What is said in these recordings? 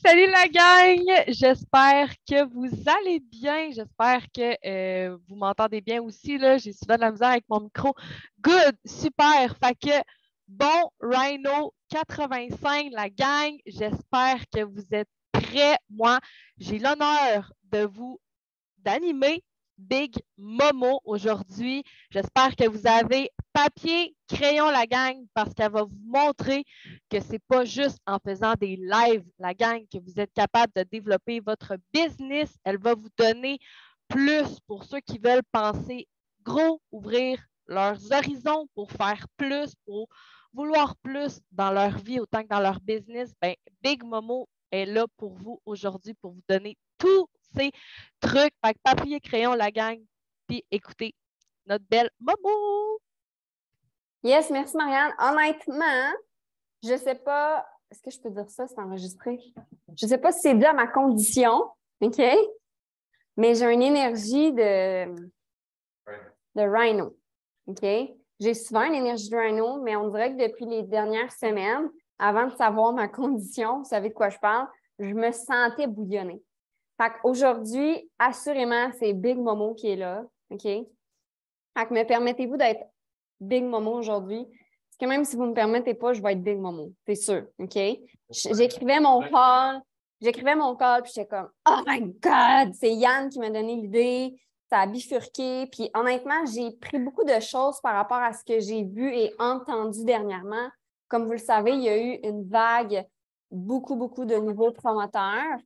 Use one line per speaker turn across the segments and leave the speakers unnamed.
Salut la gang! J'espère que vous allez bien. J'espère que vous m'entendez bien aussi. Là. J'ai souvent de la misère avec mon micro. Good! Super! Fait que bon Rhino 85, la gang. J'espère que vous êtes prêts. Moi, j'ai l'honneur de vous d'animer Big Momo aujourd'hui. J'espère que vous avez papier, crayon, la gang, parce qu'elle va vous montrer que ce n'est pas juste en faisant des lives, la gang, que vous êtes capable de développer votre business. Elle va vous donner plus pour ceux qui veulent penser gros, ouvrir leurs horizons pour faire plus, pour vouloir plus dans leur vie autant que dans leur business. Ben, Big Momo est là pour vous aujourd'hui pour vous donner tous ces trucs. Fait que papier, crayon, la gang, puis écoutez notre belle Momo.
Yes, merci Marianne. Honnêtement, je ne sais pas, est-ce que je peux dire ça, c'est enregistré? Je ne sais pas si c'est dû à ma condition, OK? Mais j'ai une énergie de Rhino, OK? J'ai souvent une énergie de Rhino, mais on dirait que depuis les dernières semaines, avant de savoir ma condition, vous savez de quoi je parle, je me sentais bouillonner. Fait qu'aujourd'hui, assurément, c'est Big Momo qui est là, OK? Fait que me permettez-vous d'être Big Momo aujourd'hui? Parce que même si vous ne me permettez pas, je vais être Big Momo, c'est sûr, OK? J'écrivais mon call, puis j'étais comme « Oh my God! » C'est Yann qui m'a donné l'idée, ça a bifurqué, puis honnêtement, j'ai pris beaucoup de choses par rapport à ce que j'ai vu et entendu dernièrement. Comme vous le savez, il y a eu une vague, beaucoup de nouveaux promoteurs,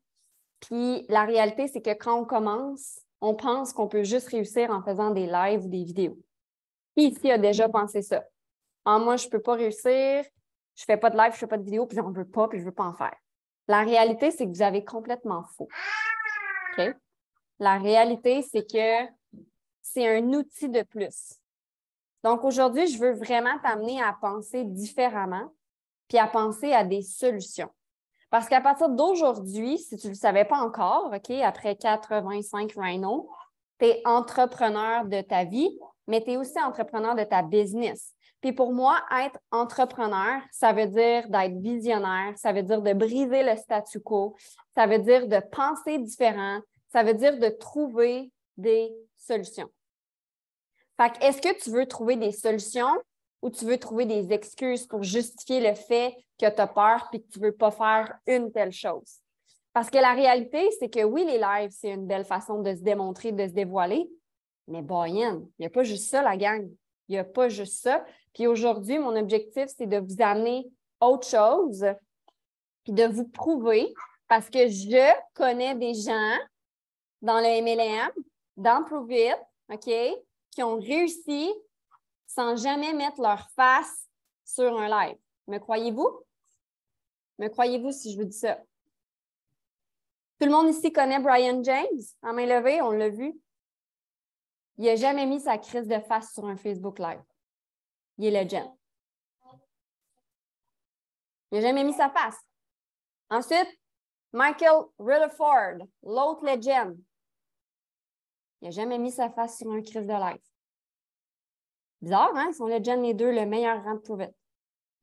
puis la réalité, c'est que quand on commence, on pense qu'on peut juste réussir en faisant des lives ou des vidéos. Qui ici a déjà pensé ça? Ah, moi, je ne peux pas réussir, je ne fais pas de live, je ne fais pas de vidéo, puis on ne veut pas, puis je ne veux pas en faire. La réalité, c'est que vous avez complètement faux. OK? La réalité, c'est que c'est un outil de plus. Donc, aujourd'hui, je veux vraiment t'amener à penser différemment, puis à penser à des solutions. Parce qu'à partir d'aujourd'hui, si tu ne le savais pas encore, OK, après 85 Rhino, tu es entrepreneur de ta vie, mais tu es aussi entrepreneur de ta business. Puis pour moi, être entrepreneur, ça veut dire d'être visionnaire, ça veut dire de briser le statu quo, ça veut dire de penser différent, ça veut dire de trouver des solutions. Fait que est-ce que tu veux trouver des solutions ou tu veux trouver des excuses pour justifier le fait que tu as peur et que tu ne veux pas faire une telle chose? Parce que la réalité, c'est que oui, les lives, c'est une belle façon de se démontrer, de se dévoiler, mais boyen, il n'y a pas juste ça, la gang. Il n'y a pas juste ça. Puis aujourd'hui, mon objectif, c'est de vous amener autre chose puis de vous prouver, parce que je connais des gens dans le MLM, dans Prove It, OK, qui ont réussi sans jamais mettre leur face sur un live. Me croyez-vous? Me croyez-vous si je vous dis ça? Tout le monde ici connaît Brian James? En main levée, on l'a vu. Il n'a jamais mis sa crise de face sur un Facebook Live. Il est legend. Il n'a jamais mis sa face. Ensuite, Michael Rutherford, l'autre legend. Il n'a jamais mis sa face sur un crise de live. Bizarre, hein? Ils sont legend les deux, le meilleur rang de Prove It.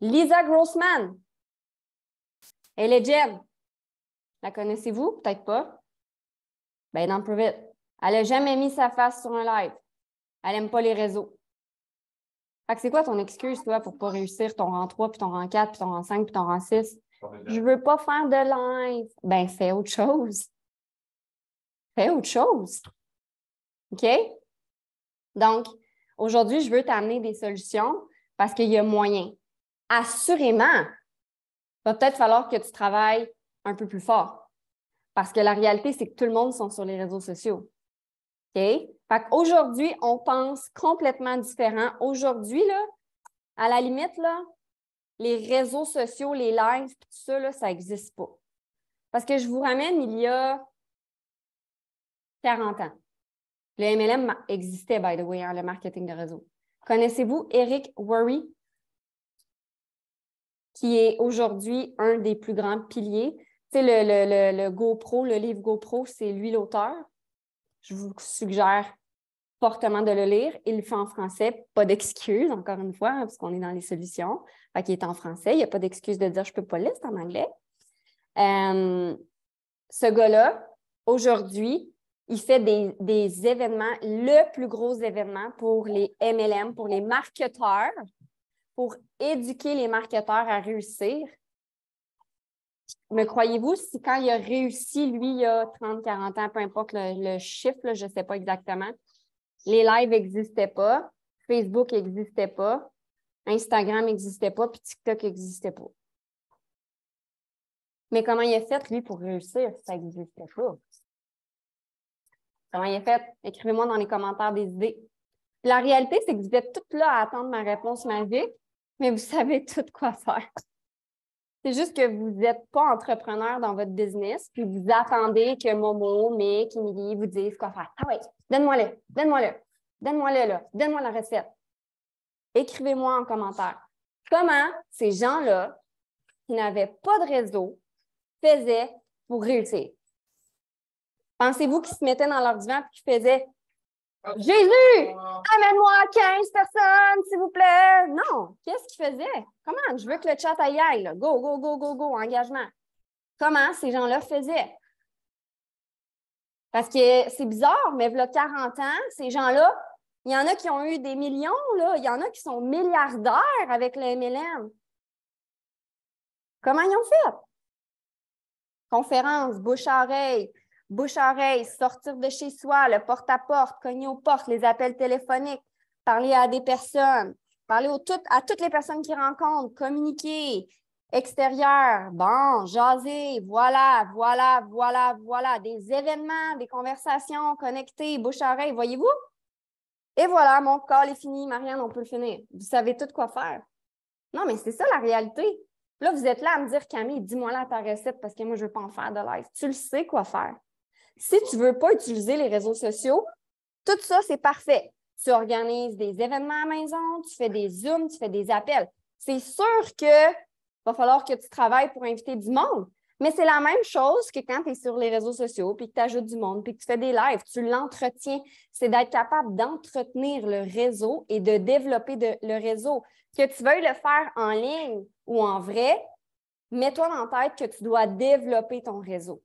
Lisa Grossman. Elle est legend. La connaissez-vous? Peut-être pas. Ben, dans Prove It. Elle n'a jamais mis sa face sur un live. Elle n'aime pas les réseaux. Fait que c'est quoi ton excuse, toi, pour ne pas réussir ton rang 3, puis ton rang 4, puis ton rang 5, puis ton rang 6? Je ne veux pas faire de live. Ben, fais autre chose. Fais autre chose. OK? Donc, aujourd'hui, je veux t'amener des solutions parce qu'il y a moyen. Assurément, il va peut-être falloir que tu travailles un peu plus fort. Parce que la réalité, c'est que tout le monde sont sur les réseaux sociaux. OK? Fait qu'aujourd'hui, on pense complètement différent. Aujourd'hui, là, à la limite, là, les réseaux sociaux, les lives, tout ça, là, ça n'existe pas. Parce que je vous ramène il y a 40 ans. Le MLM existait, by the way, hein, le marketing de réseau. Connaissez-vous Eric Worre, qui est aujourd'hui un des plus grands piliers? Tu sais, le GoPro, le livre GoPro, c'est lui l'auteur. Je vous suggère fortement de le lire. Il le fait en français. Pas d'excuse, encore une fois, hein, parce qu'on est dans les solutions. Fait qu'il est en français. Il n'y a pas d'excuse de dire « je ne peux pas le lire, c'est en anglais ». Ce gars-là, aujourd'hui, il fait des événements, le plus gros événement pour les MLM, pour les marketeurs, pour éduquer les marketeurs à réussir. Me croyez-vous, si quand il a réussi, lui, il a 30, 40 ans, peu importe le chiffre, là, je ne sais pas exactement, les lives n'existaient pas, Facebook n'existait pas, Instagram n'existait pas, puis TikTok n'existait pas. Mais comment il a fait, lui, pour réussir? Ça n'existait pas. Comment il a fait? Écrivez-moi dans les commentaires des idées. La réalité, c'est que vous êtes toutes là à attendre ma réponse magique, mais vous savez tout quoi faire. C'est juste que vous n'êtes pas entrepreneur dans votre business, puis vous attendez que Momo, Mick, Émilie vous disent quoi faire. Ah oui, donne-moi-le, donne-moi-le, donne-moi-le là, donne-moi la recette. Écrivez-moi en commentaire. Comment ces gens-là, qui n'avaient pas de réseau, faisaient pour réussir? Pensez-vous qu'ils se mettaient dans leur divan et qu'ils faisaient « Jésus, amène-moi 15 personnes, s'il vous plaît! » Non, qu'est-ce qu'ils faisaient? Comment? Je veux que le chat aille aille. Là. Go, go, go, go, go, engagement. Comment ces gens-là faisaient? Parce que c'est bizarre, mais il y a 40 ans, ces gens-là, il y en a qui ont eu des millions, là. Il y en a qui sont milliardaires avec le MLM. Comment ils ont fait? Conférences, bouche à oreille, sortir de chez soi, le porte-à-porte, cogner aux portes, les appels téléphoniques, parler à des personnes, parler à toutes les personnes qu'ils rencontrent, communiquer, extérieur, bon, jaser, voilà, des événements, des conversations connectées, bouche à oreille, voyez-vous? Et voilà, mon call est fini, Marianne, on peut le finir. Vous savez tout quoi faire. Non, mais c'est ça la réalité. Là, vous êtes là à me dire, Camille, dis-moi là ta recette parce que moi, je ne veux pas en faire de live. Tu le sais quoi faire. Si tu ne veux pas utiliser les réseaux sociaux, tout ça, c'est parfait. Tu organises des événements à la maison, tu fais des Zooms, tu fais des appels. C'est sûr qu'il va falloir que tu travailles pour inviter du monde, mais c'est la même chose que quand tu es sur les réseaux sociaux, puis que tu ajoutes du monde, puis que tu fais des lives, tu l'entretiens. C'est d'être capable d'entretenir le réseau et de développer le réseau. Que tu veuilles le faire en ligne ou en vrai, mets-toi dans la tête que tu dois développer ton réseau.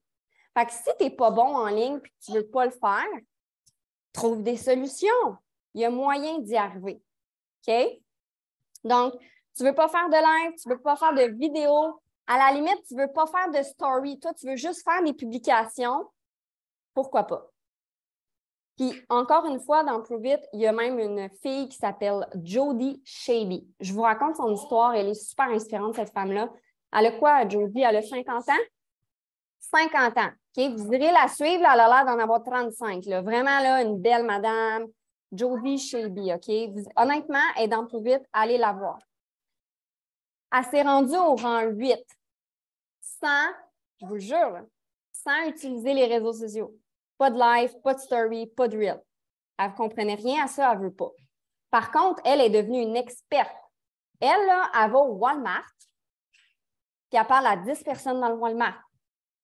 Fait que si tu n'es pas bon en ligne et que tu ne veux pas le faire, trouve des solutions. Il y a moyen d'y arriver. OK? Donc, tu ne veux pas faire de live, tu ne veux pas faire de vidéo. À la limite, tu ne veux pas faire de story. Toi, tu veux juste faire des publications. Pourquoi pas? Puis, encore une fois, dans Prove It, il y a même une fille qui s'appelle Jody Shaby. Je vous raconte son histoire. Elle est super inspirante, cette femme-là. Elle a quoi, Jody? Elle a 50 ans? 50 ans. Okay? Vous irez la suivre, là, elle a l'air d'en avoir 35. Là. Vraiment, là, une belle madame. Jody Shaby, OK? Honnêtement, elle est dans Prove It, allez la voir. Elle s'est rendue au rang 8 sans, je vous le jure, là, sans utiliser les réseaux sociaux. Pas de live, pas de story, pas de reel. Elle ne comprenait rien à ça, elle ne veut pas. Par contre, elle est devenue une experte. Elle, là, elle va au Walmart, puis elle parle à 10 personnes dans le Walmart.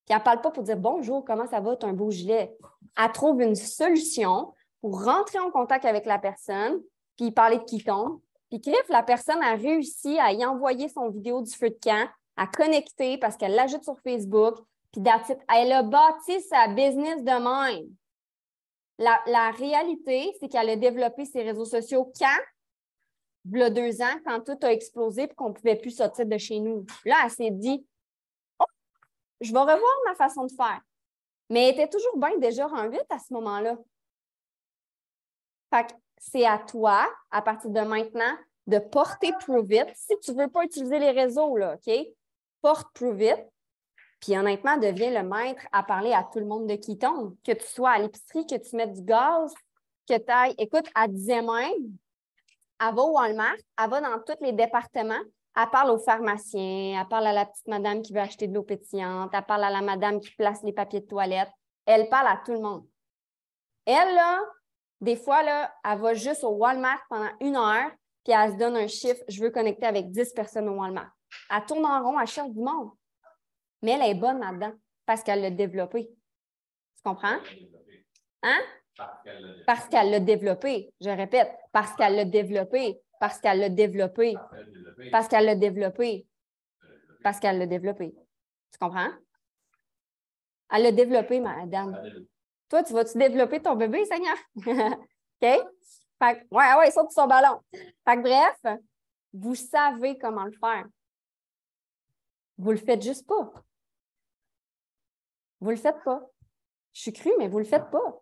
Puis elle ne parle pas pour dire « Bonjour, comment ça va, tu as un beau gilet? » Elle trouve une solution pour rentrer en contact avec la personne, puis parler de qui tombe. Puis crif, la personne a réussi à y envoyer son vidéo du feu de camp, à connecter parce qu'elle l'ajoute sur Facebook, puis elle a bâti sa business de même. La réalité, c'est qu'elle a développé ses réseaux sociaux quand? Il y a 2 ans, quand tout a explosé et qu'on ne pouvait plus sortir de chez nous. Là, elle s'est dit « Oh, je vais revoir ma façon de faire. » Mais elle était toujours bien déjà en 8 à ce moment-là. Fait que c'est à toi, à partir de maintenant, de porter Prove It. Si tu ne veux pas utiliser les réseaux, là, OK? Porte Prove It. Puis honnêtement, deviens le maître à parler à tout le monde de qui tombe. Que tu sois à l'épicerie, que tu mettes du gaz, que tu ailles. Écoute, elle disait même, elle va au Walmart, elle va dans tous les départements, elle parle aux pharmaciens, elle parle à la petite madame qui veut acheter de l'eau pétillante, elle parle à la madame qui place les papiers de toilette. Elle parle à tout le monde. Elle, là, des fois, là, elle va juste au Walmart pendant 1 heure, puis elle se donne un chiffre, je veux connecter avec 10 personnes au Walmart. Elle tourne en rond, elle cherche du monde. Mais elle est bonne là-dedans parce qu'elle l'a développé. Tu comprends? Hein? Parce qu'elle l'a développé. Je répète, parce qu'elle l'a développé. Parce qu'elle l'a développé. Parce qu'elle l'a développé. Parce qu'elle l'a développé. Tu comprends? Elle l'a développé, madame. Toi, tu vas-tu développer ton bébé, Seigneur? OK? Fait que, ouais, saute sur son ballon. Fait que bref, vous savez comment le faire. Vous le faites juste pas. Vous le faites pas. Je suis crue, mais vous le faites pas.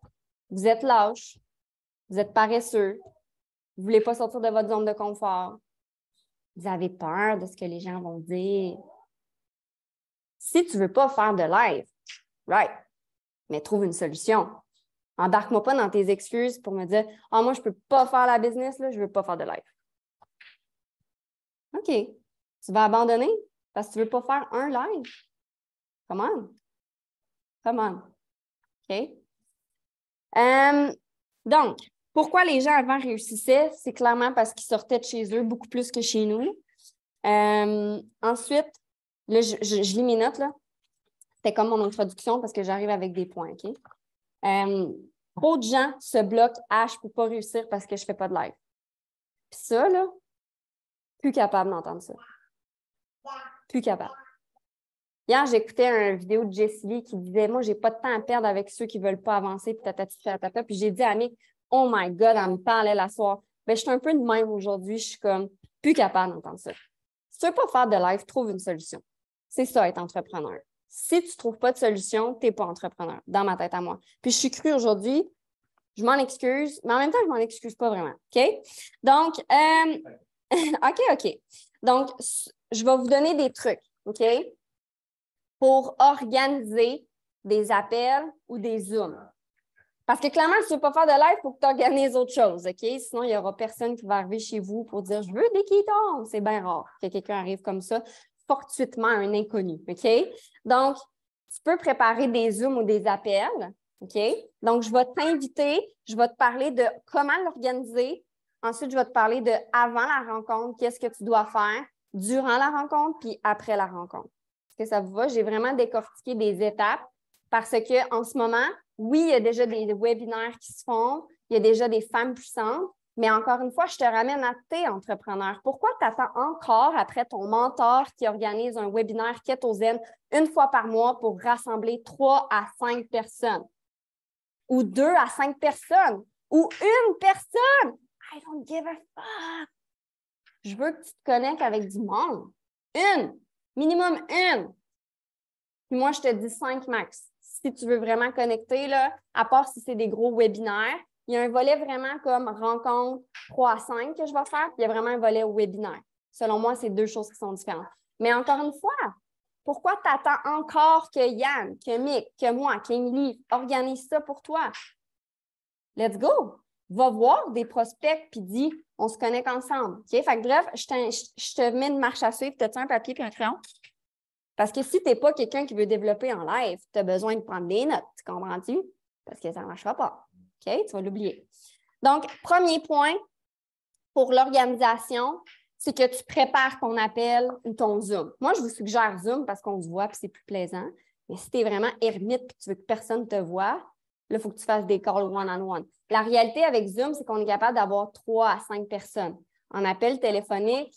Vous êtes lâche. Vous êtes paresseux. Vous voulez pas sortir de votre zone de confort. Vous avez peur de ce que les gens vont dire. Si tu veux pas faire de live, right, mais trouve une solution. Embarque-moi pas dans tes excuses pour me dire « Ah, moi, je peux pas faire la business, là, je veux pas faire de live. » OK. Tu vas abandonner parce que tu veux pas faire un live? Come on. Come on. OK? Donc, pourquoi les gens avant réussissaient? C'est clairement parce qu'ils sortaient de chez eux beaucoup plus que chez nous. Ensuite, là, je lis mes notes, là. C'était comme mon introduction parce que j'arrive avec des points, OK? Trop de gens se bloquent « Ah, je ne peux pas réussir parce que je ne fais pas de live. » Puis ça, là, plus capable d'entendre ça. Plus capable. Hier, j'écoutais une vidéo de Jessie Lee qui disait « Moi, j'ai pas de temps à perdre avec ceux qui ne veulent pas avancer. » Puis tatata. Puis j'ai dit à Mick « Oh my God, elle me parlait la soirée. » Ben, je suis un peu de même aujourd'hui. Je suis comme plus capable d'entendre ça. Si tu ne veux pas faire de live, trouve une solution. C'est ça, être entrepreneur. Si tu ne trouves pas de solution, tu n'es pas entrepreneur, dans ma tête à moi. Puis je suis crue aujourd'hui, je m'en excuse, mais en même temps, je ne m'en excuse pas vraiment. OK? Donc, OK. Donc, je vais vous donner des trucs, OK? Pour organiser des appels ou des Zooms. Parce que clairement, si tu ne veux pas faire de live, il faut que tu organises autre chose, OK? Sinon, il n'y aura personne qui va arriver chez vous pour dire « Je veux des kétons ». C'est bien rare que quelqu'un arrive comme ça, fortuitement à un inconnu, OK? Donc, tu peux préparer des Zooms ou des appels, OK? Donc, je vais t'inviter, je vais te parler de comment l'organiser. Ensuite, je vais te parler de avant la rencontre, qu'est-ce que tu dois faire, durant la rencontre, puis après la rencontre. Est-ce que ça vous va? J'ai vraiment décortiqué des étapes parce qu'en ce moment, oui, il y a déjà des webinaires qui se font, il y a déjà des femmes puissantes, mais encore une fois, je te ramène à tes entrepreneurs. Pourquoi tu attends encore après ton mentor qui organise un webinaire Keto-Zen une fois par mois pour rassembler 3 à 5 personnes? Ou 2 à 5 personnes? Ou une personne? I don't give a fuck! Je veux que tu te connectes avec du monde. Une! Minimum une! Puis moi, je te dis 5 max. Si tu veux vraiment connecter, là, à part si c'est des gros webinaires, il y a un volet vraiment comme rencontre 3 à 5 que je vais faire, puis il y a vraiment un volet webinaire. Selon moi, c'est 2 choses qui sont différentes. Mais encore une fois, pourquoi tu attends encore que Yann, que Mick, que moi, qu'Émilie organise ça pour toi? Let's go! Va voir des prospects puis dis, on se connecte ensemble. OK? Fait que bref, je te mets une marche à suivre. T'as-tu un papier et un crayon? Parce que si tu n'es pas quelqu'un qui veut développer en live, tu as besoin de prendre des notes. Tu comprends-tu? Parce que ça ne marchera pas. OK? Tu vas l'oublier. Donc, premier point pour l'organisation, c'est que tu prépares ton appel ou ton Zoom. Moi, je vous suggère Zoom parce qu'on se voit et c'est plus plaisant. Mais si tu es vraiment ermite et que tu veux que personne te voie, là, il faut que tu fasses des calls one-on-one. La réalité avec Zoom, c'est qu'on est capable d'avoir 3 à 5 personnes. En appel téléphonique,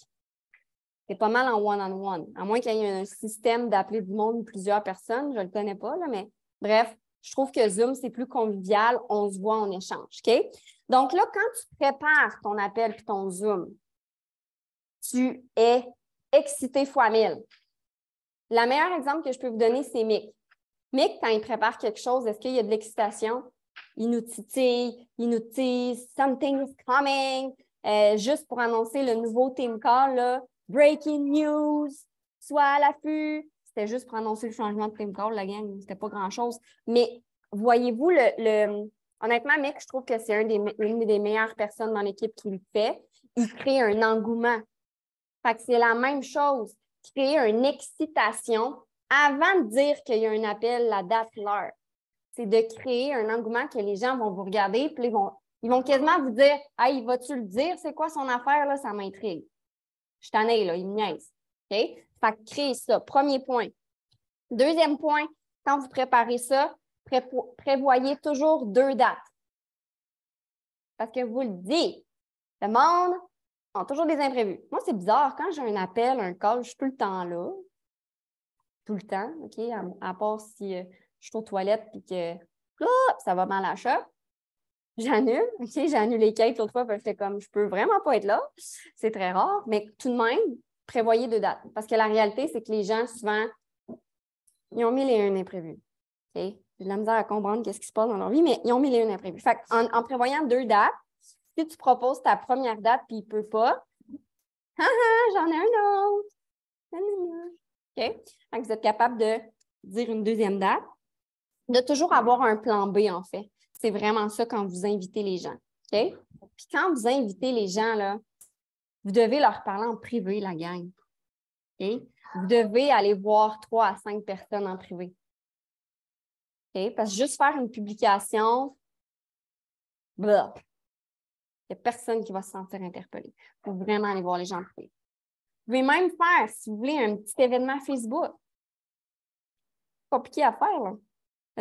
c'est pas mal en one-on-one. À moins qu'il y ait un système d'appeler du monde plusieurs personnes, je ne le connais pas, là, mais bref, je trouve que Zoom, c'est plus convivial, on se voit, on échange. OK? Donc là, quand tu prépares ton appel et ton Zoom, tu es excité fois 1000. Le meilleur exemple que je peux vous donner, c'est Mick. Mick, quand il prépare quelque chose, est-ce qu'il y a de l'excitation? Il nous titille, il nous tease, something is coming. Juste pour annoncer le nouveau team call, là, breaking news, sois à l'affût. C'était juste pour annoncer le changement de team call, la gang, c'était pas grand-chose. Mais voyez-vous, honnêtement, Mick, je trouve que c'est une des meilleures personnes dans l'équipe qui le fait. Il crée un engouement. Fait que c'est la même chose. Créer une excitation avant de dire qu'il y a un appel, la date, l'heure. C'est de créer un engouement que les gens vont vous regarder, puis ils vont quasiment vous dire « Hey, vas-tu le dire? C'est quoi son affaire? Là, ça m'intrigue. » Je suis tannée, là, il me niaise. OK? Fait que créer ça. Premier point. Deuxième point, quand vous préparez ça, prévoyez toujours 2 dates. Parce que vous le dites, le monde a toujours des imprévus. Moi, c'est bizarre. Quand j'ai un appel, un call, je suis tout le temps là. Tout le temps, OK? À part si je je suis aux toilettes et que ça va mal à la shop, j'annule. OK, j'ai annulé Kate l'autre fois parce que j'étais comme, je peux vraiment pas être là. C'est très rare, mais tout de même, prévoyez 2 dates. Parce que la réalité, c'est que les gens, souvent, ils ont 1001 imprévus. OK? J'ai de la misère à comprendre qu'est-ce qui se passe dans leur vie, mais ils ont 1001 imprévus. Fait en prévoyant 2 dates, si tu proposes ta première date puis il ne peut pas, j'en ai un autre. OK? Fait que vous êtes capable de dire une deuxième date, de toujours avoir un plan B, en fait. C'est vraiment ça quand vous invitez les gens. OK? Puis quand vous invitez les gens, là, vous devez leur parler en privé, la gang. OK? Vous devez aller voir 3 à 5 personnes en privé. OK? Parce que juste faire une publication, blah. Il n'y a personne qui va se sentir interpellé. Il faut vraiment aller voir les gens en privé. Vous pouvez même faire, si vous voulez, un petit événement Facebook. Compliqué à faire, là.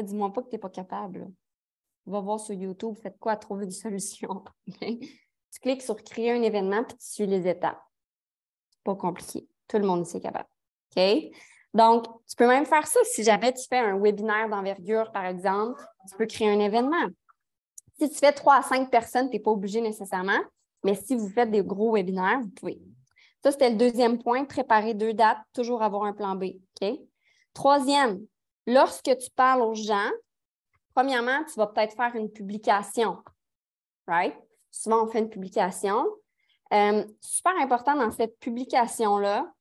Dis-moi pas que tu n'es pas capable. Là. Va voir sur YouTube, faites quoi à trouver une solution. Okay? Tu cliques sur créer un événement puis tu suis les étapes. Pas compliqué. Tout le monde ici est capable. OK? Donc, tu peux même faire ça. Si jamais tu fais un webinaire d'envergure, par exemple, tu peux créer un événement. Si tu fais 3 à 5 personnes, tu n'es pas obligé nécessairement, mais si vous faites des gros webinaires, vous pouvez. Ça, c'était le deuxième point, préparer 2 dates, toujours avoir un plan B. OK? Troisième, lorsque tu parles aux gens, premièrement, tu vas peut-être faire une publication. Right? Souvent, on fait une publication. Super important dans cette publication-là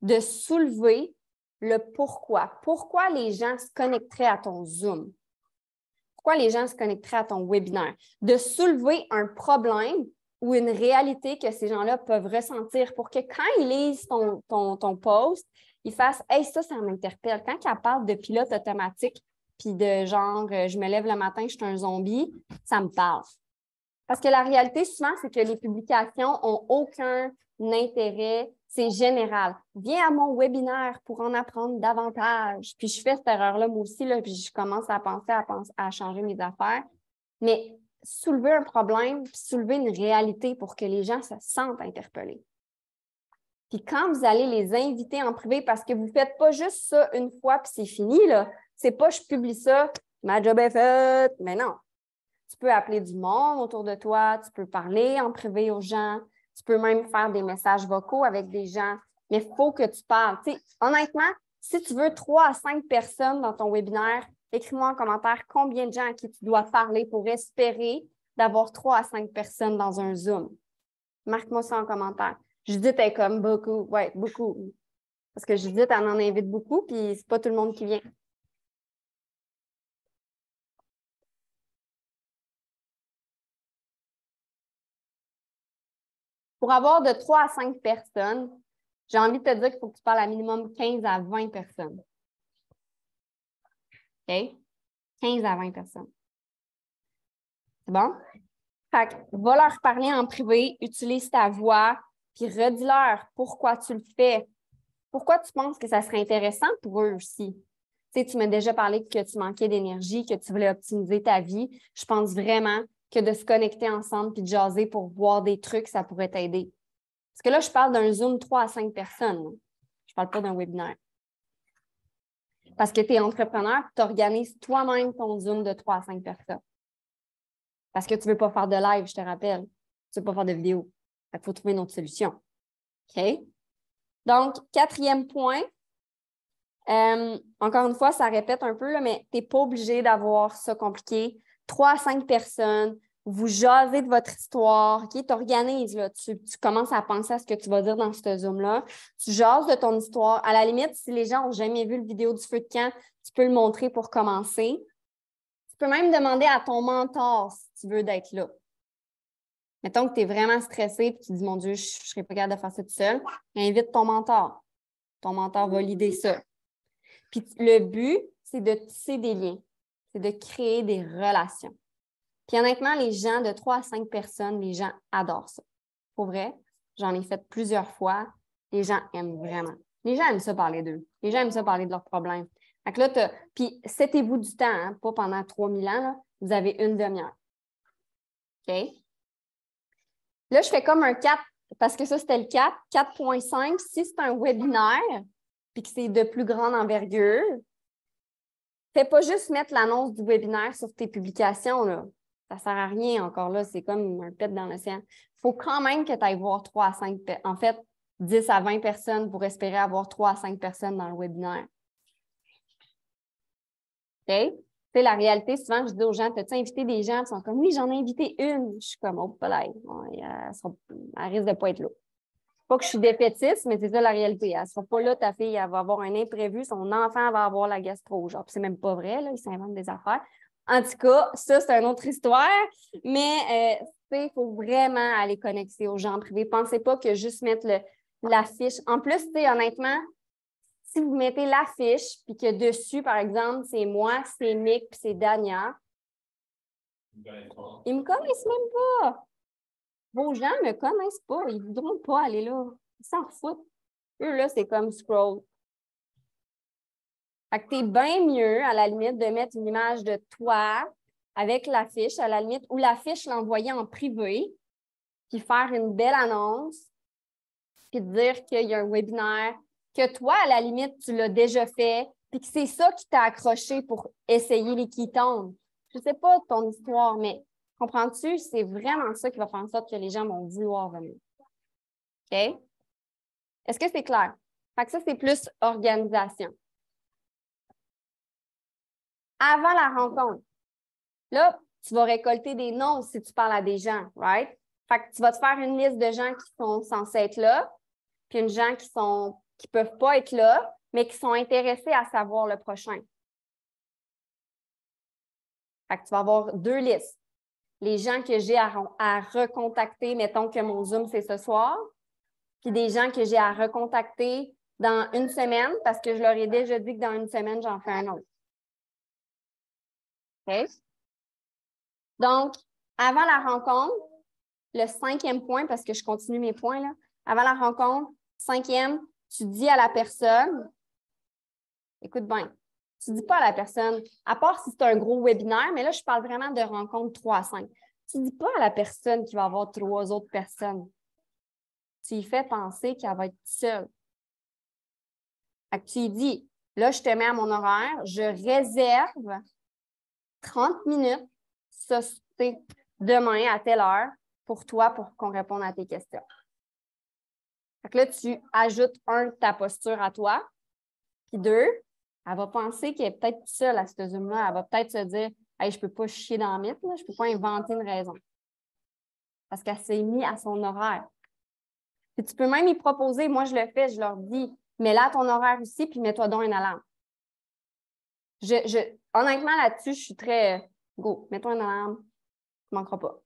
de soulever le pourquoi. Pourquoi les gens se connecteraient à ton Zoom? Pourquoi les gens se connecteraient à ton webinaire? De soulever un problème ou une réalité que ces gens-là peuvent ressentir pour que quand ils lisent ton post, ils fassent « Hey, ça m'interpelle. » Quand ils parlent de pilote automatique puis de genre « Je me lève le matin, je suis un zombie », ça me parle. Parce que la réalité, souvent, c'est que les publications n'ont aucun intérêt. C'est général. Viens à mon webinaire pour en apprendre davantage. Puis je fais cette erreur-là, moi aussi, là, puis je commence à penser à changer mes affaires. Mais soulever un problème, puis soulever une réalité pour que les gens se sentent interpellés. Puis quand vous allez les inviter en privé, parce que vous ne faites pas juste ça une fois, puis c'est fini, là. C'est pas je publie ça, ma job est faite. Mais non. Tu peux appeler du monde autour de toi, tu peux parler en privé aux gens, tu peux même faire des messages vocaux avec des gens, mais il faut que tu parles. Tu sais, honnêtement, si tu veux 3 à 5 personnes dans ton webinaire, écris-moi en commentaire combien de gens à qui tu dois parler pour espérer d'avoir 3 à 5 personnes dans un Zoom. Marque-moi ça en commentaire. Judith est comme beaucoup. Oui, beaucoup. Parce que Judith, elle en invite beaucoup, puis c'est pas tout le monde qui vient. Pour avoir de 3 à 5 personnes, j'ai envie de te dire qu'il faut que tu parles à minimum 15 à 20 personnes. OK? 15 à 20 personnes. C'est bon? Fait que, va leur parler en privé, utilise ta voix, puis redis-leur pourquoi tu le fais. Pourquoi tu penses que ça serait intéressant pour eux aussi? Tu sais, tu m'as déjà parlé que tu manquais d'énergie, que tu voulais optimiser ta vie. Je pense vraiment que de se connecter ensemble puis de jaser pour voir des trucs, ça pourrait t'aider. Parce que là, je parle d'un Zoom 3 à 5 personnes. Je ne parle pas d'un webinaire. Parce que tu es entrepreneur, tu organises toi-même ton Zoom de 3 à 5 personnes. Parce que tu ne veux pas faire de live, je te rappelle. Tu ne veux pas faire de vidéo. Il faut trouver une autre solution. OK? Donc, 4e point. Encore une fois, ça répète un peu, là, mais tu n'es pas obligé d'avoir ça compliqué. 3 à 5 personnes, vous jasez de votre histoire, OK? Tu organises, là, tu commences à penser à ce que tu vas dire dans ce Zoom-là. Tu jases de ton histoire. À la limite, si les gens n'ont jamais vu le vidéo du feu de camp, tu peux le montrer pour commencer. Tu peux même demander à ton mentor si tu veux d'être là. Mettons que tu es vraiment stressé et tu te dis, mon Dieu, je ne serais pas capable de faire ça tout seul. Invite ton mentor. Ton mentor va l'idée ça. Puis le but, c'est de tisser des liens. C'est de créer des relations. Puis honnêtement, les gens de 3 à 5 personnes, les gens adorent ça. Pour vrai, j'en ai fait plusieurs fois. Les gens aiment vraiment. Les gens aiment ça parler d'eux. Les gens aiment ça parler de leurs problèmes. Fait que là, puis setez-vous du temps, hein, pas pendant 3000 ans, là, vous avez une demi-heure. OK? Là, je fais comme un 4, parce que ça, c'était le 4. 4.5, si c'est un webinaire, puis que c'est de plus grande envergure, fais pas juste mettre l'annonce du webinaire sur tes publications, là. Ça ne sert à rien encore là, c'est comme un pet dans l'océan. Il faut quand même que tu ailles voir 3 à 5, en fait, 10 à 20 personnes pour espérer avoir 3 à 5 personnes dans le webinaire. OK? C'est la réalité, souvent, je dis aux gens, as-tu invité des gens? Ils sont comme, oui, j'en ai invité une. Je suis comme, oh, pas elle risque de ne pas être là. Pas que je suis défaitiste, mais c'est ça la réalité. Elle ne sera pas là, ta fille, elle va avoir un imprévu, son enfant va avoir la gastro. Genre, c'est même pas vrai, là, ils s'inventent des affaires. En tout cas, ça, c'est une autre histoire, mais il faut vraiment aller connecter aux gens privés. Pensez pas que juste mettre l'affiche. En plus, honnêtement, si vous mettez l'affiche, puis que dessus, par exemple, c'est moi, c'est Mick, puis c'est Dania, ils me connaissent même pas. Vos gens ne me connaissent pas. Ils ne voudront pas aller là. Ils s'en foutent. Eux, là, c'est comme scroll. Fait que t'es bien mieux, à la limite, de mettre une image de toi avec l'affiche, à la limite, ou l'affiche l'envoyer en privé, puis faire une belle annonce, puis dire qu'il y a un webinaire, que toi, à la limite, tu l'as déjà fait, puis que c'est ça qui t'a accroché pour essayer les Ketones. Je ne sais pas ton histoire, mais comprends-tu? C'est vraiment ça qui va faire en sorte que les gens vont vouloir venir. OK? Est-ce que c'est clair? Fait que ça, c'est plus organisation. Avant la rencontre, là, tu vas récolter des noms si tu parles à des gens, right? Fait que tu vas te faire une liste de gens qui sont censés être là, puis une gens qui peuvent pas être là, mais qui sont intéressés à savoir le prochain. Fait que tu vas avoir 2 listes. Les gens que j'ai à recontacter, mettons que mon Zoom, c'est ce soir, puis des gens que j'ai à recontacter dans une semaine, parce que je leur ai déjà dit que dans une semaine, j'en fais un autre. OK? Donc, avant la rencontre, le 5e point, parce que je continue mes points, là. Avant la rencontre, 5e, tu dis à la personne, écoute bien, tu ne dis pas à la personne, à part si c'est un gros webinaire, mais là, je parle vraiment de rencontre 3 à 5. Tu ne dis pas à la personne qu'il va y avoir 3 autres personnes. Tu lui fais penser qu'elle va être seule. Fait que tu lui dis, là, je te mets à mon horaire, je réserve 30 minutes, ça, c'est demain à telle heure, pour toi, pour qu'on réponde à tes questions. Fait que là, tu ajoutes ta posture à toi, puis 2, elle va penser qu'elle est peut-être seule à ce Zoom-là. Elle va peut-être se dire, hey, je ne peux pas chier dans le mythe, là, je ne peux pas inventer une raison. Parce qu'elle s'est mise à son horaire. Puis tu peux même y proposer, moi je le fais, je leur dis, mets-la à ton horaire aussi, puis mets-toi donc une alarme. Honnêtement, là-dessus, je suis très go, mets-toi une alarme, tu ne manqueras pas.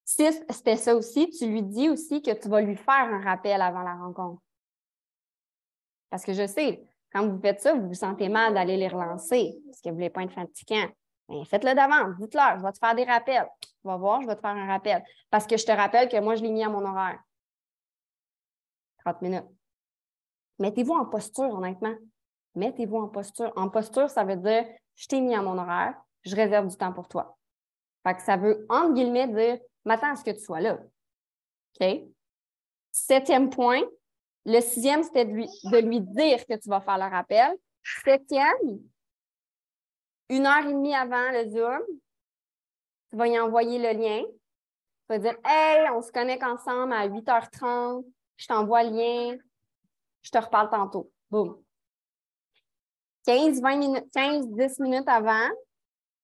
6, c'était ça aussi, tu lui dis aussi que tu vas lui faire un rappel avant la rencontre. Parce que je sais, quand vous faites ça, vous vous sentez mal d'aller les relancer parce que vous ne voulez pas être fatigant. Bien, faites-le d'avance, dites-leur, je vais te faire des rappels. Tu vas voir, je vais te faire un rappel. Parce que je te rappelle que moi, je l'ai mis à mon horaire. 30 minutes. Mettez-vous en posture, honnêtement. Mettez-vous en posture. En posture, ça veut dire, je t'ai mis à mon horaire, je réserve du temps pour toi. Fait que ça veut, entre guillemets, dire, m'attends à ce que tu sois là. OK? 7e point. Le 6e, c'était de lui dire que tu vas faire le rappel. 7e, 1h30 avant le Zoom, tu vas y envoyer le lien. Tu vas dire, hey, on se connecte ensemble à 8h30, je t'envoie le lien, je te reparle tantôt. Boum. 15-20 minutes, 15-10 minutes avant,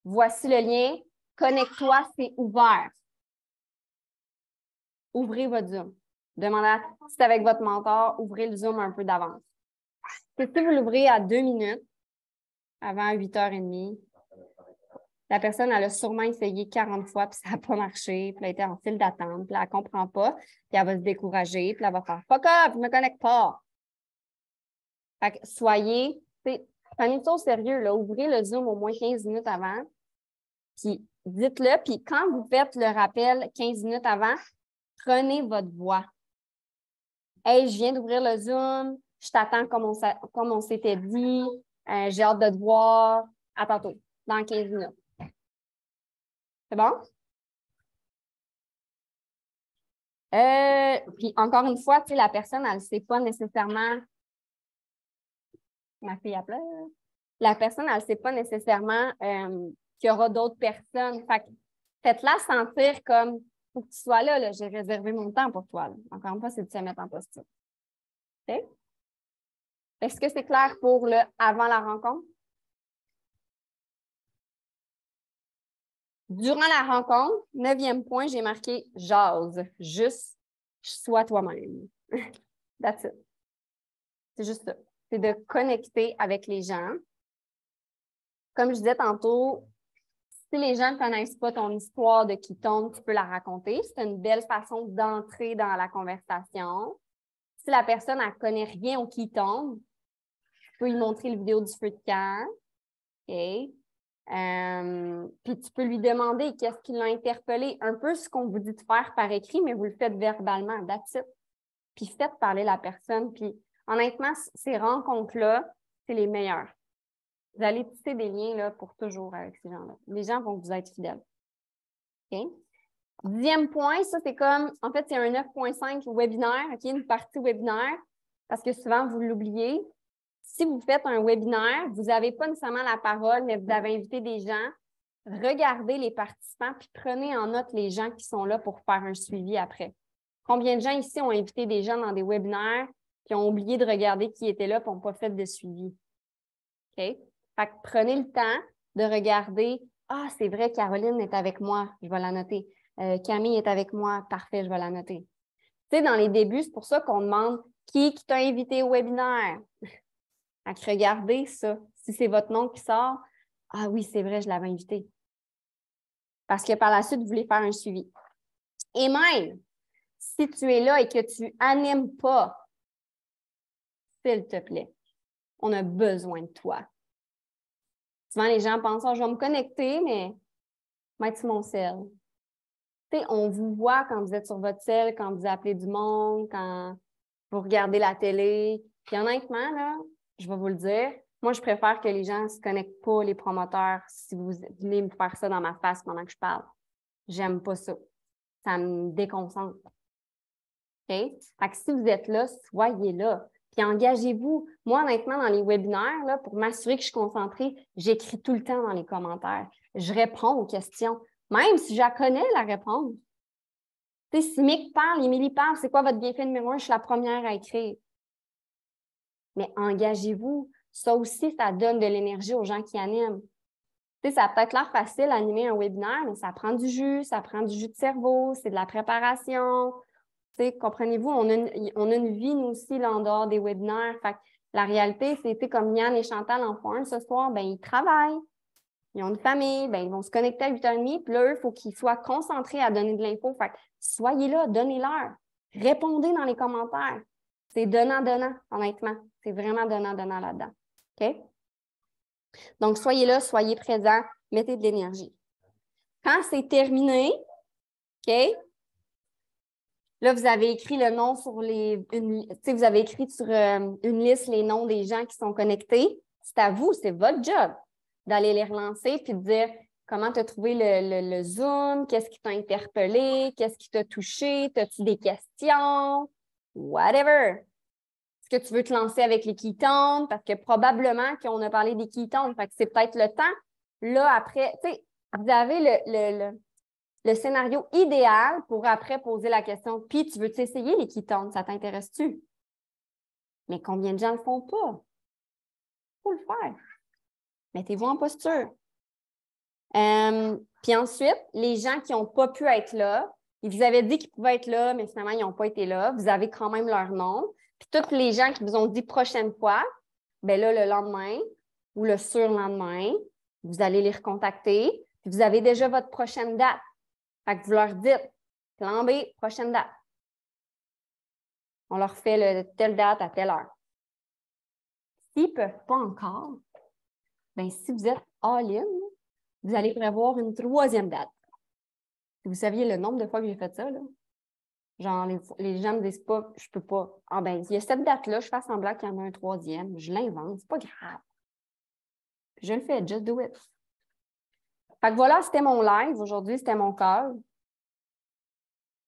voici le lien. Connecte-toi, c'est ouvert. Ouvrez votre Zoom. Demandez si c'est avec votre mentor, ouvrez le Zoom un peu d'avance. Si vous l'ouvrez à 2 minutes, avant 8h30, la personne, elle a sûrement essayé 40 fois, puis ça n'a pas marché, puis elle a été en file d'attente, puis elle ne comprend pas, puis elle va se décourager, puis elle va faire « Fuck up, je ne me connecte pas! » Fait que soyez, prenez ça au sérieux, là, ouvrez le Zoom au moins 15 minutes avant, puis dites-le, puis quand vous faites le rappel 15 minutes avant, prenez votre voix. « Hey, je viens d'ouvrir le Zoom, je t'attends comme on s'était dit, j'ai hâte de te voir, à tantôt, dans 15 minutes. » C'est bon? Puis encore une fois, la personne, elle ne sait pas nécessairement. Ma fille a pleuré. la personne, elle ne sait pas nécessairement qu'il y aura d'autres personnes. Fait que faites-la sentir comme, faut que tu sois là, là, j'ai réservé mon temps pour toi. Là. Encore une fois, c'est de se mettre en posture. OK? Est-ce que c'est clair pour le avant la rencontre? Durant la rencontre, 9e point, j'ai marqué jase. Juste, sois toi-même. That's it. C'est juste ça. C'est de connecter avec les gens. Comme je disais tantôt, si les gens ne connaissent pas ton histoire de qui tombe, tu peux la raconter. C'est une belle façon d'entrer dans la conversation. Si la personne ne connaît rien au qui tombe, tu peux lui montrer la vidéo du feu de camp. OK? Puis tu peux lui demander qu'est-ce qui l'a interpellé, un peu ce qu'on vous dit de faire par écrit, mais vous le faites verbalement, that's it. Puis faites parler la personne. Puis honnêtement, ces rencontres-là, c'est les meilleures. Vous allez tisser des liens là, pour toujours avec ces gens-là. Les gens vont vous être fidèles. OK? 10e point, ça c'est comme, en fait, c'est un 9.5 webinaire, OK? Une partie webinaire, parce que souvent vous l'oubliez. Si vous faites un webinaire, vous n'avez pas nécessairement la parole, mais vous avez invité des gens, regardez les participants puis prenez en note les gens qui sont là pour faire un suivi après. Combien de gens ici ont invité des gens dans des webinaires qui ont oublié de regarder qui était là et n'ont pas fait de suivi? OK? Fait que prenez le temps de regarder. Ah, c'est vrai, Caroline est avec moi, je vais la noter. Camille est avec moi, parfait, je vais la noter. Tu sais, dans les débuts, c'est pour ça qu'on demande qui t'a invité au webinaire. Fait que regardez ça. Si c'est votre nom qui sort, ah oui, c'est vrai, je l'avais invité. Parce que par la suite, vous voulez faire un suivi. Et même, si tu es là et que tu n'animes pas, s'il te plaît, on a besoin de toi. Souvent, les gens pensent, oh, je vais me connecter, mais mettre sur mon cell. Tu sais, on vous voit quand vous êtes sur votre cell, quand vous appelez du monde, quand vous regardez la télé. Puis honnêtement, là, je vais vous le dire, moi, je préfère que les gens ne se connectent pas, les promoteurs, si vous venez me faire ça dans ma face pendant que je parle. J'aime pas ça. Ça me déconcentre. OK? Fait que si vous êtes là, soyez là. Puis engagez-vous. Moi, honnêtement, dans les webinaires, là, pour m'assurer que je suis concentrée, j'écris tout le temps dans les commentaires. Je réponds aux questions, même si je connais la réponse. Tu sais, si Mick parle, Émilie parle, c'est quoi votre bienfait numéro 1? Je suis la première à écrire. Mais engagez-vous. Ça aussi, ça donne de l'énergie aux gens qui animent. Tu sais, ça a peut-être l'air facile d'animer un webinaire, mais ça prend du jus de cerveau, c'est de la préparation. Tu sais, comprenez-vous, on a une vie, nous aussi, là, en dehors des webinaires. Fait que la réalité, c'est comme Yann et Chantal en font un ce soir, ben ils travaillent. Ils ont une famille, ben ils vont se connecter à 8h30, puis là, il faut qu'ils soient concentrés à donner de l'info. Fait que soyez là, donnez-leur. Répondez dans les commentaires. C'est donnant-donnant, honnêtement. C'est vraiment donnant-donnant là-dedans. OK? Donc, soyez là, soyez présents, mettez de l'énergie. Quand c'est terminé, OK? Là, vous avez écrit le nom sur vous avez écrit sur une liste les noms des gens qui sont connectés. C'est à vous, c'est votre job d'aller les relancer puis de dire comment tu as trouvé le Zoom, qu'est-ce qui t'a interpellé, qu'est-ce qui t'a touché, as-tu des questions, whatever. Est-ce que tu veux te lancer avec les ketones? Parce que probablement qu'on a parlé des ketones, fait que c'est peut-être le temps. Là, après, tu sais, vous avez le scénario idéal pour après poser la question, puis tu veux essayer les ketones, ça t'intéresse-tu? Mais combien de gens ne le font pas? Il faut le faire. Mettez-vous en posture. Puis ensuite, les gens qui n'ont pas pu être là, ils vous avaient dit qu'ils pouvaient être là, mais finalement, ils n'ont pas été là. Vous avez quand même leur nom. Puis tous les gens qui vous ont dit prochaine fois, bien là, le lendemain ou le surlendemain, vous allez les recontacter. Puis vous avez déjà votre prochaine date. Fait que vous leur dites, plan B, prochaine date. On leur fait telle date à telle heure. S'ils ne peuvent pas encore, bien, si vous êtes all-in, vous allez prévoir une 3e date. Si vous saviez le nombre de fois que j'ai fait ça, là, genre, les gens ne me disent pas, je peux pas. Ah ben, il y a cette date-là, je fais semblant qu'il y en a un 3e, je l'invente, c'est pas grave. Puis je le fais, just do it. Fait que voilà, c'était mon live. Aujourd'hui, c'était mon call.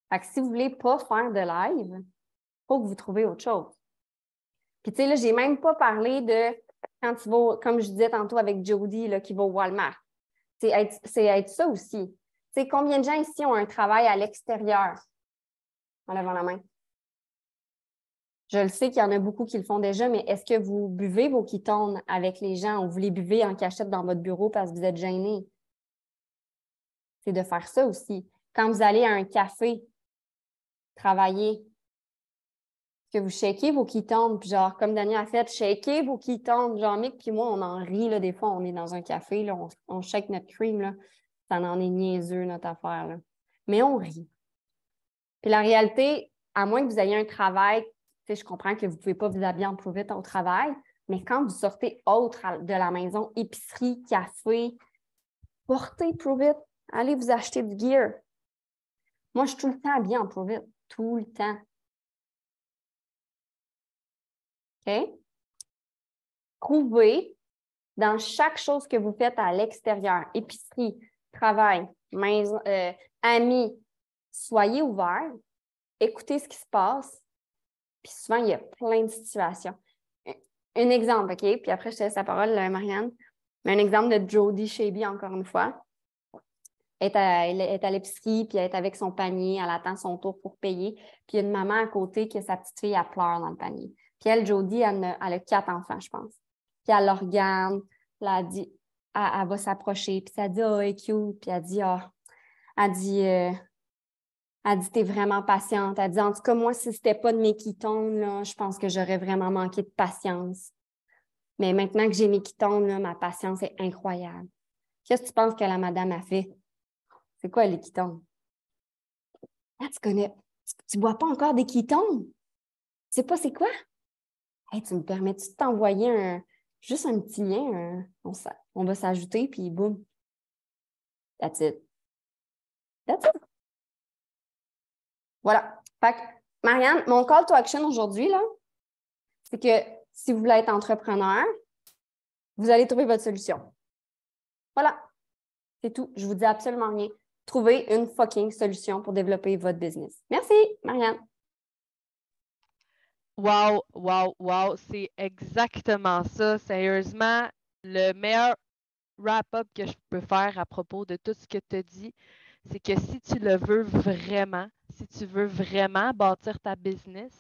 Fait que si vous ne voulez pas faire de live, il faut que vous trouviez autre chose. Puis tu sais, là, je n'ai même pas parlé de quand tu vas, comme je disais tantôt avec Jody, là, qui va au Walmart. C'est être ça aussi. Tu sais, combien de gens ici ont un travail à l'extérieur? En levant la main. Je le sais qu'il y en a beaucoup qui le font déjà, mais est-ce que vous buvez vos ketones avec les gens ou vous les buvez en cachette dans votre bureau parce que vous êtes gêné? C'est de faire ça aussi. Quand vous allez à un café, travailler, que vous shakez vos ketones, puis genre, comme Daniel a fait, shakez vos ketones. Jean-Mic puis moi, on en rit, là, des fois, on est dans un café, là, on shake notre cream, là. Ça en est niaiseux, notre affaire, là. Mais on rit. Puis la réalité, à moins que vous ayez un travail, tu sais, je comprends que vous ne pouvez pas vous habiller en Prove It au travail, mais quand vous sortez autre de la maison, épicerie, café, portez Prove It. Allez vous acheter du gear. Moi, je suis tout le temps habillée en Prove It. Tout le temps. OK? Trouvez dans chaque chose que vous faites à l'extérieur, épicerie, travail, maison, amis, soyez ouverts, écoutez ce qui se passe. Puis souvent, il y a plein de situations. Un exemple, OK? Puis après, je te laisse la parole, Marianne. Mais un exemple de Jody Shaby, encore une fois. Elle est à l'épicerie, puis elle est avec son panier, elle attend son tour pour payer. Puis il y a une maman à côté que sa petite fille, elle pleure dans le panier. Puis elle, Jody, elle a 4 enfants, je pense. Puis elle le regarde, là, elle dit, elle va s'approcher, puis elle dit, oh, elle est cute. Puis elle dit, t'es vraiment patiente. Elle dit, en tout cas, moi, si c'était pas de mes ketones, là, je pense que j'aurais vraiment manqué de patience. Mais maintenant que j'ai mes ketones, là, ma patience est incroyable. Qu'est-ce que tu penses que la madame a fait? C'est quoi les ketones? Ah, tu bois pas encore des ketones? Tu sais pas c'est quoi? Hey, tu me permets-tu de t'envoyer juste un petit lien? On va s'ajouter, puis boum. That's it. That's it. Voilà. Fait que, Marianne, mon call to action aujourd'hui, là, c'est que si vous voulez être entrepreneur, vous allez trouver votre solution. Voilà. C'est tout. Je vous dis absolument rien. Trouvez une fucking solution pour développer votre business. Merci, Marianne.
Wow, wow, wow. C'est exactement ça. Sérieusement, le meilleur wrap-up que je peux faire à propos de tout ce que tu as dit, c'est que si tu le veux vraiment, si tu veux vraiment bâtir ta business,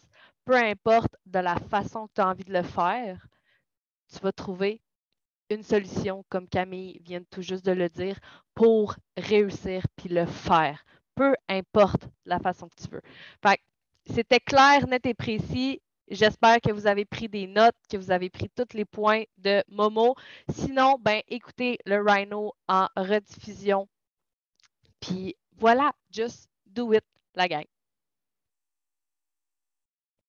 peu importe de la façon que tu as envie de le faire, tu vas trouver une solution, comme Camille vient tout juste de le dire, pour réussir puis le faire. Peu importe la façon que tu veux. Fait que c'était clair, net et précis. J'espère que vous avez pris des notes, que vous avez pris tous les points de Momo. Sinon, ben écoutez le Rhino en rediffusion. Puis voilà, just do it, la gang.